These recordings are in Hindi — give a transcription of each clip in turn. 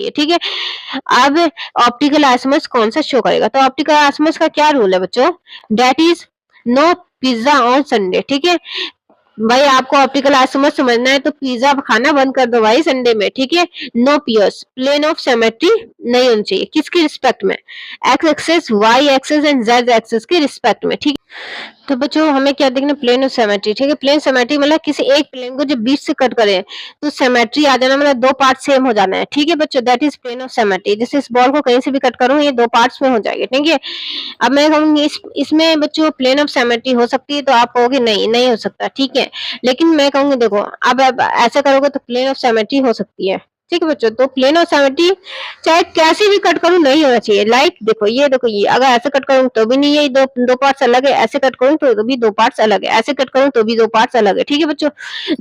ठीक है। अब ऑप्टिकल आइसोमर्स कौन सा शो करेगा, तो ऑप्टिकल आइसोमर्स का क्या रूल है बच्चों, that is no pizza on Sunday. ठीक है भाई, आपको ऑप्टिकल आइसोमर्स समझना है तो पिज्जा खाना बंद कर दो भाई संडे में। ठीक है, no piers, plane of symmetry नहीं होनी चाहिए, किसके रिस्पेक्ट में, x axis, y axis and z axis के रिस्पेक्ट में। ठीक, तो बच्चों हमें क्या देखना, प्लेन ऑफ सिमेट्री। ठीक है, प्लेन सिमेट्री मतलब किसी एक प्लेन को जब बीच से कट करें तो सिमेट्री आ जाना, मतलब दो पार्ट सेम हो जाना है। ठीक है बच्चों, that is plane of symmetry. जैसे इस बॉल को कहीं से भी कट करूं ये दो पार्ट्स में हो जाएगी। ठीक है, अब मैं कहूंगी इसमें बच्चों प्लेन ऑफ सिमेट्री हो सकती है, तो आप कहोगे नहीं नहीं हो सकता। ठीक है, लेकिन मैं कहूंगी देखो अब ऐसा करोगे तो प्लेन ऑफ सिमेट्री हो सकती है। ठीक है बच्चों, तो प्लेन ऑफ सिमेट्री चाहे कैसे भी कट करूं नहीं होना चाहिए। लाइक देखो ये अगर ऐसे कट करूं तो भी नहीं है, दो पार्ट्स अलग है, ऐसे कट करूं तो भी दो पार्ट्स अलग है, ऐसे कट करूं तो भी दो पार्ट्स अलग है। ठीक है बच्चों,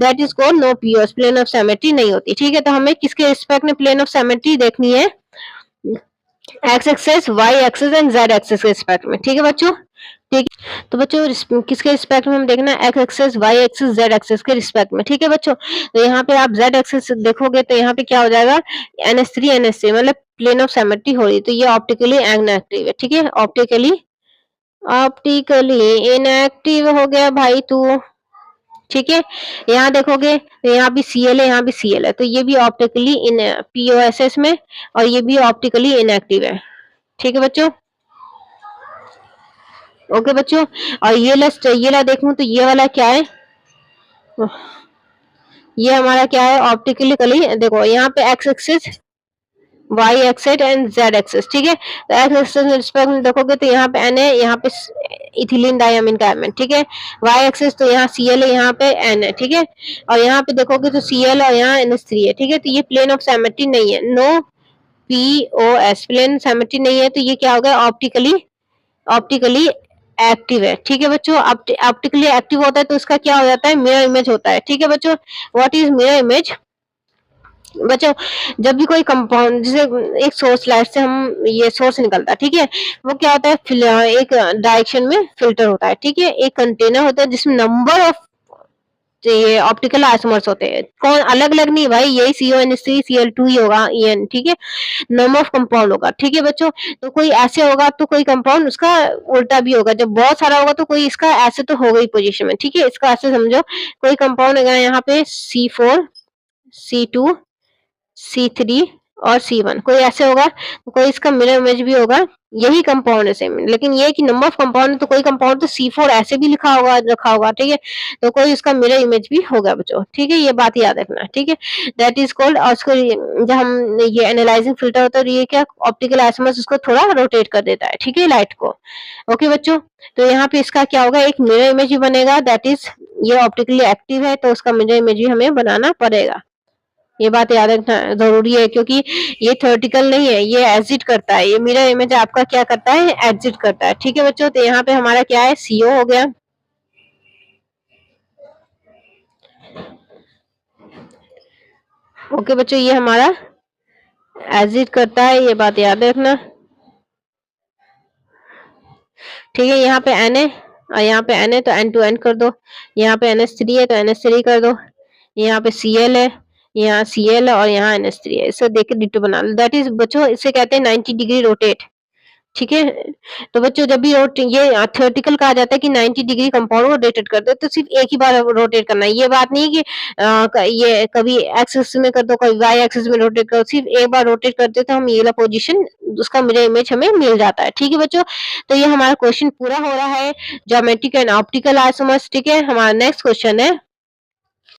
that is called no piers, plane of symmetry नहीं होती। ठीक है, तो हमें किसके रिस्पेक्ट में प्लेन ऑफ सिमेट्री देखनी है, x axis, y axis and z axis के रिस्पेक्ट में। ठीक है बच्चों, ठीक, तो बच्चों किसके रिस्पेक्ट में हम देखना है, x axis, y axis, z axis के रिस्पेक्ट में। ठीक है बच्चों, तो यहाँ पे आप जेड एक्सेस देखोगे तो यहाँ पे क्या हो जाएगा, NH3 मतलब प्लेन ऑफ सिमेट्री हो रही, तो ये ऑप्टिकली इनएक्टिव है। ठीक है, ऑप्टिकली इनएक्टिव हो गया भाई तू। ठीक है, यहाँ देखोगे तो यहाँ भी Cl है, यहाँ भी Cl है, तो ये भी ऑप्टिकली इन POSS में, और ये भी ऑप्टिकली इनएक्टिव है। ठीक है बच्चों, ओके बच्चों, और ये ला देखूं तो ये वाला क्या है, ये हमारा क्या है, ऑप्टिकली, देखो यहाँ पे x axis, y axis and z axis. ठीक है, तो एक्स एक्सेस में रिस्पेक्ट में देखोगे तो यहाँ पे N है, यहाँ पे इथिलीन डायमीन का एम है। ठीक है, वाई एक्सेस तो यहाँ Cl है, यहाँ पे N है। ठीक है, और यहाँ पे देखोगे तो Cl और यहाँ NH3 है। ठीक है, तो ये प्लेन ऑफ सिमेट्री नहीं है, नो POS, प्लेन सिमेट्री नहीं है, तो ये क्या होगा, ऑप्टिकली एक्टिव है। ठीक है बच्चों, ऑप्टिकली एक्टिव होता है तो उसका क्या हो जाता है, मिरर इमेज होता है। ठीक है बच्चों, व्हाट इज मिरर इमेज, बच्चों जब भी कोई कंपाउंड, जैसे एक सोर्स लाइट से हम ये सोर्स निकलता है, ठीक है, वो क्या होता है, एक डायरेक्शन में फिल्टर होता है। ठीक है, एक कंटेनर होता है जिसमें नंबर ऑफ ये ऑप्टिकल आइसोमर्स होते हैं, कौन अलग अलग नहीं भाई, यही CONH3 Cl2 ही होगा, En। ठीक है, नंबर ऑफ कंपाउंड होगा। ठीक है बच्चों, तो कोई ऐसे होगा तो कोई कंपाउंड उसका उल्टा भी होगा, जब बहुत सारा होगा तो कोई इसका ऐसे तो होगा ही पोजीशन में। ठीक है, इसका ऐसे समझो, कोई कंपाउंड है यहाँ पे C4, C2, C3 और C1, कोई ऐसे होगा तो कोई इसका मिरर इमेज भी होगा, यही कंपाउंड है सेम, लेकिन ये कि नंबर ऑफ कंपाउंड, तो कोई कंपाउंड तो C4 ऐसे भी लिखा होगा, रखा होगा। ठीक है, तो कोई इसका मिरर इमेज भी होगा बच्चों। ठीक है, ये बात याद रखना। ठीक है, दैट इज कॉल्ड, और उसको जब हम ये एनालाइजिंग फिल्टर होता है तो ये क्या, ऑप्टिकल आइसोमर्स उसको थोड़ा रोटेट कर देता है। ठीक है, लाइट को। ओके बच्चों, तो यहाँ पे इसका क्या होगा, एक मिरर इमेज भी बनेगा, दैट इज ये ऑप्टिकली एक्टिव है तो उसका मिरर इमेज भी हमें बनाना पड़ेगा। ये बात याद रखना जरूरी है, क्योंकि ये थ्योरेटिकल नहीं है, ये एग्जिट करता है, ये मिरर इमेज आपका क्या करता है, एग्जिट करता है। ठीक है बच्चों, तो यहाँ पे हमारा क्या है, CO हो गया। ओके बच्चों, ये हमारा एग्जिट करता है, ये बात याद रखना। ठीक है, यहाँ पे N है और यहाँ पे N है तो N to N कर दो, यहाँ पे NH3 है तो NH3 कर दो, यहाँ पे Cl है, यहाँ Cl और यहाँ NH3 है, इसे देख के डिटो बना लो। दैट इज बच्चों, इसे कहते हैं 90 डिग्री रोटेट। ठीक है, तो बच्चों जब भी ये थ्योरेटिकल कहा जाता है कि 90 डिग्री कंपाउंड को रोटेट कर दो, तो सिर्फ एक ही बार रोटेट करना है, ये बात नहीं कि ये कभी एक्स एक्सिस में कर दो, कभी वाई एक्सिस में रोटेट करो, सिर्फ एक बार रोटेट करते तो हम ये वाला पोजीशन, उसका मिरर इमेज हमें मिल जाता है। ठीक है बच्चों, तो ये हमारा क्वेश्चन पूरा हो रहा है, ज्योमेट्रिक एंड ऑप्टिकल आइसोमर्स। ठीक है, हमारा नेक्स्ट क्वेश्चन है